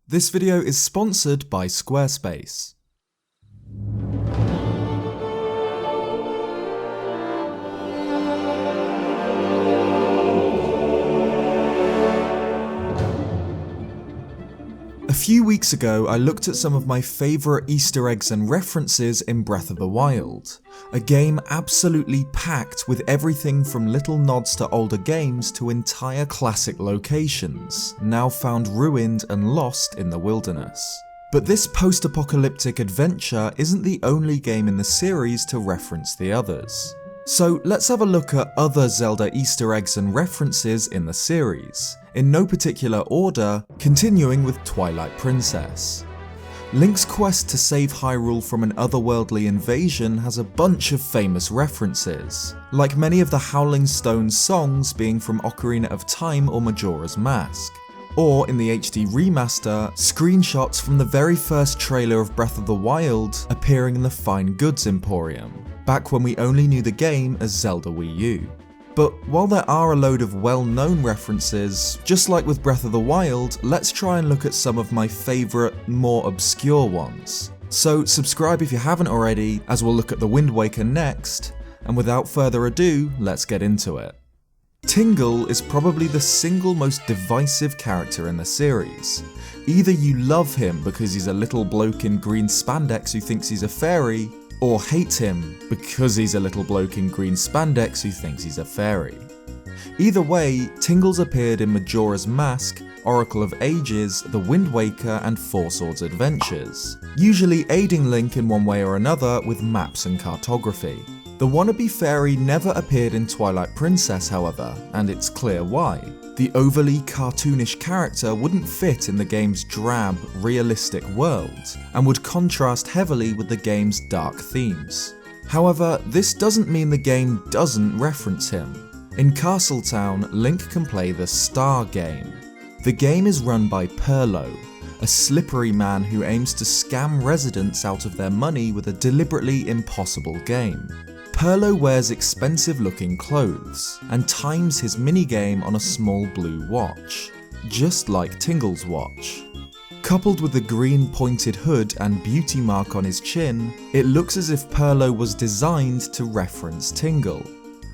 This video is sponsored by Squarespace. A few weeks ago, I looked at some of my favourite Easter eggs and references in Breath of the Wild, a game absolutely packed with everything from little nods to older games to entire classic locations, now found ruined and lost in the wilderness. But this post-apocalyptic adventure isn't the only game in the series to reference the others. So let's have a look at other Zelda Easter eggs and references in the series, in no particular order, continuing with Twilight Princess. Link's quest to save Hyrule from an otherworldly invasion has a bunch of famous references, like many of the Howling Stone songs being from Ocarina of Time or Majora's Mask, or in the HD remaster, screenshots from the very first trailer of Breath of the Wild appearing in the Fine Goods Emporium, back when we only knew the game as Zelda Wii U. But while there are a load of well-known references, just like with Breath of the Wild, let's try and look at some of my favourite, more obscure ones. So subscribe if you haven't already, as we'll look at the Wind Waker next, and without further ado, let's get into it. Tingle is probably the single most divisive character in the series. Either you love him because he's a little bloke in green spandex who thinks he's a fairy, or hate him because he's a little bloke in green spandex who thinks he's a fairy. Either way, Tingle's appeared in Majora's Mask, Oracle of Ages, The Wind Waker and Four Swords Adventures, usually aiding Link in one way or another with maps and cartography. The wannabe fairy never appeared in Twilight Princess, however, and it's clear why. The overly cartoonish character wouldn't fit in the game's drab, realistic world, and would contrast heavily with the game's dark themes. However, this doesn't mean the game doesn't reference him. In Castletown, Link can play the Star game. The game is run by Perlo, a slippery man who aims to scam residents out of their money with a deliberately impossible game. Perlo wears expensive-looking clothes, and times his minigame on a small blue watch, just like Tingle's watch. Coupled with the green pointed hood and beauty mark on his chin, it looks as if Perlo was designed to reference Tingle,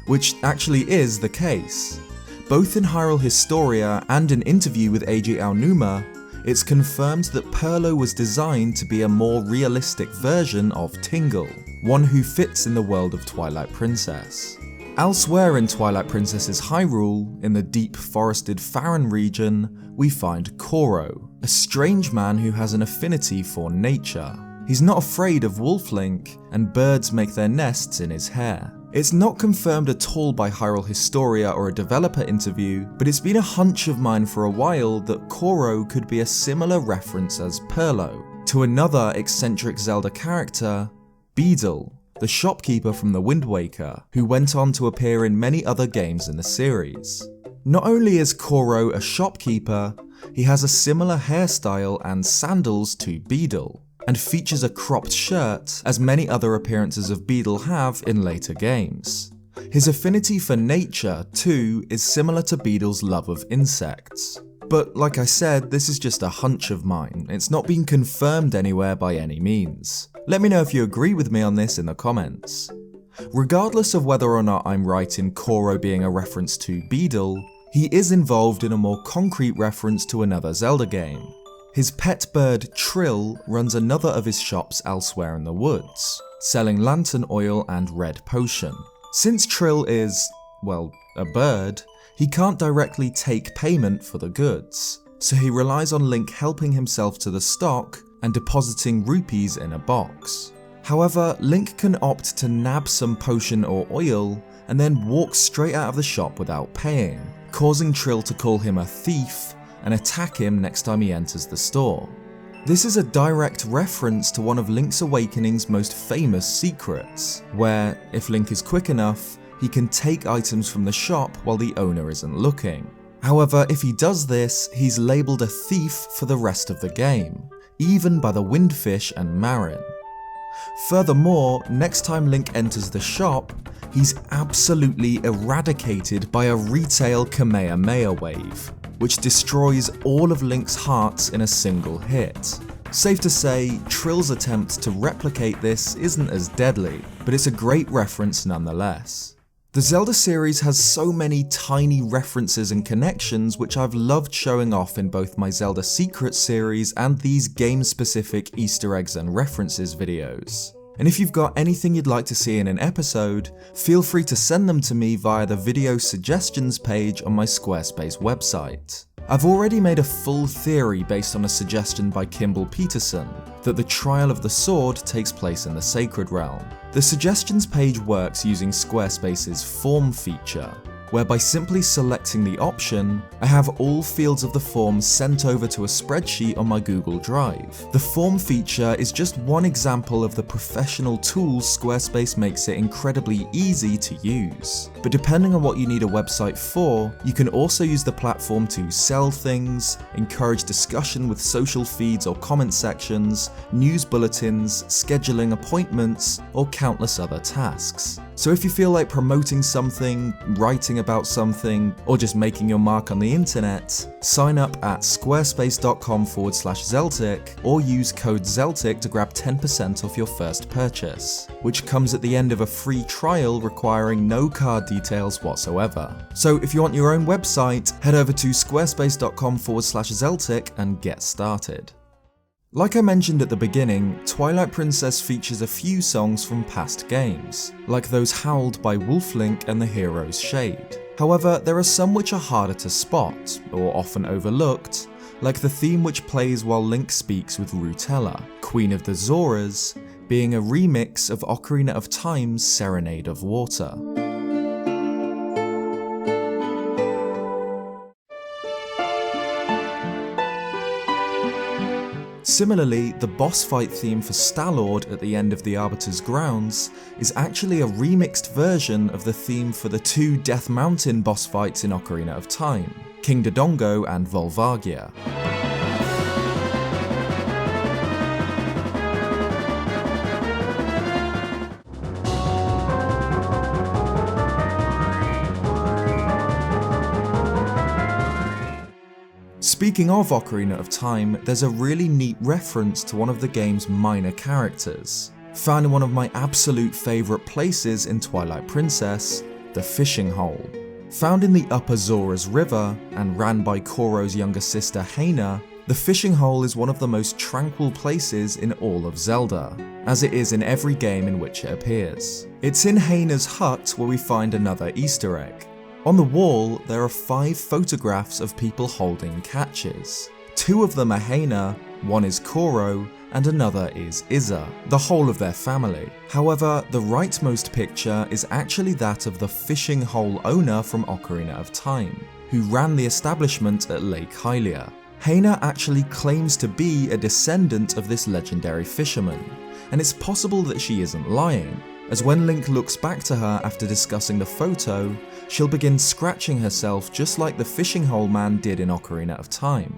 which actually is the case. Both in Hyrule Historia and an interview with AJ Aonuma, it's confirmed that Perlo was designed to be a more realistic version of Tingle, one who fits in the world of Twilight Princess. Elsewhere in Twilight Princess's Hyrule, in the deep forested Faron region, we find Koro, a strange man who has an affinity for nature. He's not afraid of Wolf-Link, and birds make their nests in his hair. It's not confirmed at all by Hyrule Historia or a developer interview, but it's been a hunch of mine for a while that Koro could be a similar reference as Perlo to another eccentric Zelda character, Beedle, the shopkeeper from the Wind Waker, who went on to appear in many other games in the series. Not only is Koro a shopkeeper, he has a similar hairstyle and sandals to Beedle, and features a cropped shirt, as many other appearances of Beedle have in later games. His affinity for nature, too, is similar to Beedle's love of insects. But like I said, this is just a hunch of mine, it's not been confirmed anywhere by any means. Let me know if you agree with me on this in the comments. Regardless of whether or not I'm right in Koro being a reference to Beedle, he is involved in a more concrete reference to another Zelda game. His pet bird Trill runs another of his shops elsewhere in the woods, selling lantern oil and red potion. Since Trill is, well, a bird, he can't directly take payment for the goods, so he relies on Link helping himself to the stock and depositing rupees in a box. However, Link can opt to nab some potion or oil and then walk straight out of the shop without paying, causing Trill to call him a thief and attack him next time he enters the store. This is a direct reference to one of Link's Awakening's most famous secrets, where, if Link is quick enough, he can take items from the shop while the owner isn't looking. However, if he does this, he's labelled a thief for the rest of the game, even by the Windfish and Marin. Furthermore, next time Link enters the shop, he's absolutely eradicated by a retail Kamehameha wave, which destroys all of Link's hearts in a single hit. Safe to say, Trill's attempt to replicate this isn't as deadly, but it's a great reference nonetheless. The Zelda series has so many tiny references and connections which I've loved showing off in both my Zelda Secrets series and these game-specific Easter eggs and references videos. And if you've got anything you'd like to see in an episode, feel free to send them to me via the video suggestions page on my Squarespace website. I've already made a full theory based on a suggestion by Peterson, that the Trial of the Sword takes place in the Sacred Realm. The suggestions page works using Squarespace's form feature, where by simply selecting the option, I have all fields of the form sent over to a spreadsheet on my Google Drive. The form feature is just one example of the professional tools Squarespace makes it incredibly easy to use. But depending on what you need a website for, you can also use the platform to sell things, encourage discussion with social feeds or comment sections, news bulletins, scheduling appointments, or countless other tasks. So if you feel like promoting something, writing about something, or just making your mark on the internet, sign up at squarespace.com/Zeltic or use code Zeltic to grab 10% off your first purchase, which comes at the end of a free trial requiring no card details whatsoever. So if you want your own website, head over to squarespace.com/Zeltic and get started. Like I mentioned at the beginning, Twilight Princess features a few songs from past games, like those howled by Wolflink and the Hero's Shade. However, there are some which are harder to spot, or often overlooked, like the theme which plays while Link speaks with Rutella, Queen of the Zoras, being a remix of Ocarina of Time's Serenade of Water. Similarly, the boss fight theme for Stalord at the end of the Arbiter's Grounds is actually a remixed version of the theme for the two Death Mountain boss fights in Ocarina of Time, King Dodongo and Volvagia. Speaking of Ocarina of Time, there's a really neat reference to one of the game's minor characters, found in one of my absolute favourite places in Twilight Princess, the Fishing Hole. Found in the Upper Zora's River, and ran by Koro's younger sister Hahn, the Fishing Hole is one of the most tranquil places in all of Zelda, as it is in every game in which it appears. It's in Hahn's hut where we find another Easter egg. On the wall, there are 5 photographs of people holding catches. 2 of them are Hahn, one is Koro, and another is Izza, the whole of their family. However, the rightmost picture is actually that of the fishing hole owner from Ocarina of Time, who ran the establishment at Lake Hylia. Hahn actually claims to be a descendant of this legendary fisherman, and it's possible that she isn't lying, as when Link looks back to her after discussing the photo, she'll begin scratching herself just like the fishing hole man did in Ocarina of Time.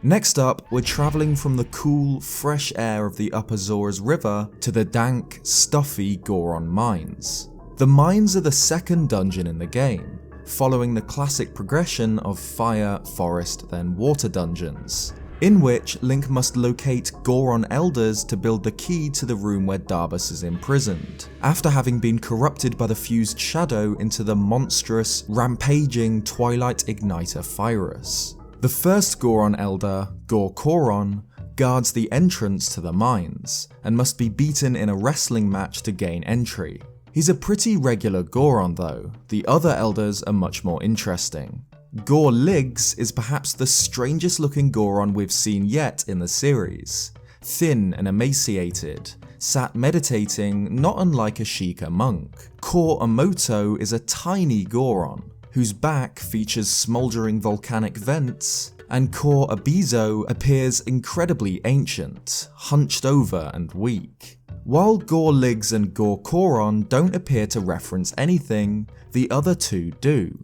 Next up, we're travelling from the cool, fresh air of the Upper Zora's River to the dank, stuffy Goron Mines. The mines are the second dungeon in the game, following the classic progression of fire, forest, then water dungeons, in which Link must locate Goron elders to build the key to the room where Darbus is imprisoned, after having been corrupted by the fused shadow into the monstrous, rampaging Twilight Igniter Fyrus. The first Goron elder, Gorkoron, guards the entrance to the mines, and must be beaten in a wrestling match to gain entry. He's a pretty regular Goron though, the other elders are much more interesting. Gor Liggs is perhaps the strangest looking Goron we've seen yet in the series. Thin and emaciated, sat meditating not unlike a Sheikah monk. Kor Amoto is a tiny Goron, whose back features smouldering volcanic vents, and Kor Abizo appears incredibly ancient, hunched over and weak. While Gor Liggs and Gorkoron don't appear to reference anything, the other two do.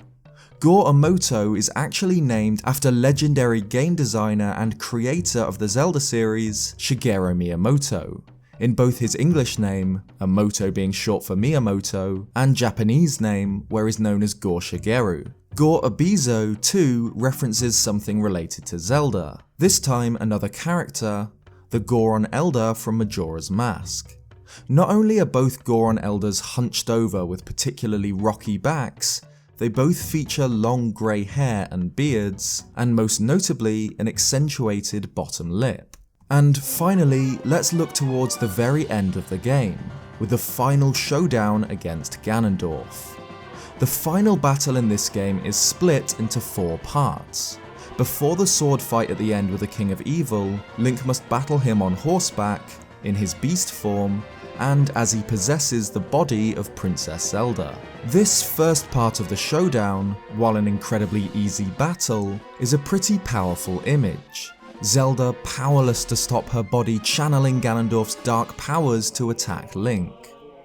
Gor Amoto is actually named after legendary game designer and creator of the Zelda series, Shigeru Miyamoto, in both his English name, Amoto being short for Miyamoto, and Japanese name, where he's known as Gor Shigeru. Gore Abizo too references something related to Zelda, this time another character, the Goron Elder from Majora's Mask. Not only are both Goron Elders hunched over with particularly rocky backs, they both feature long grey hair and beards, and most notably an accentuated bottom lip. And finally, let's look towards the very end of the game, with the final showdown against Ganondorf. The final battle in this game is split into 4 parts. Before the sword fight at the end with the King of Evil, Link must battle him on horseback, in his beast form, and as he possesses the body of Princess Zelda. This first part of the showdown, while an incredibly easy battle, is a pretty powerful image. Zelda powerless to stop her body channeling Ganondorf's dark powers to attack Link.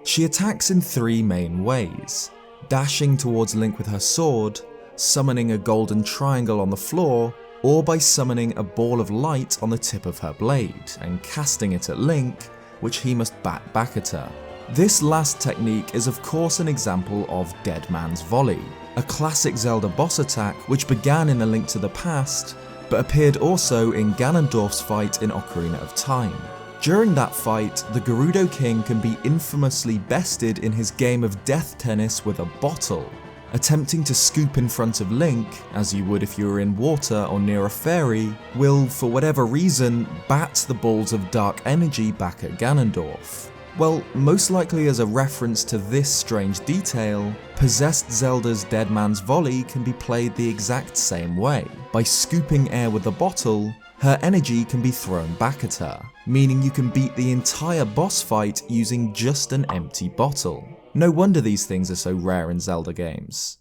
She attacks in 3 main ways: dashing towards Link with her sword, summoning a golden triangle on the floor, or by summoning a ball of light on the tip of her blade and casting it at Link, which he must bat back at her. This last technique is of course an example of Dead Man's Volley, a classic Zelda boss attack which began in A Link to the Past, but appeared also in Ganondorf's fight in Ocarina of Time. During that fight, the Gerudo King can be infamously bested in his game of death tennis with a bottle. Attempting to scoop in front of Link, as you would if you were in water or near a fairy, will, for whatever reason, bat the balls of dark energy back at Ganondorf. Well, most likely as a reference to this strange detail, possessed Zelda's Dead Man's Volley can be played the exact same way. By scooping air with a bottle, her energy can be thrown back at her, meaning you can beat the entire boss fight using just an empty bottle. No wonder these things are so rare in Zelda games.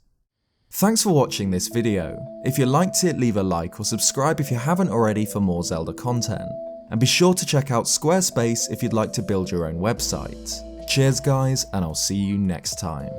Thanks for watching this video. If you liked it, leave a like or subscribe if you haven't already for more Zelda content. And be sure to check out Squarespace if you'd like to build your own website. Cheers guys, and I'll see you next time.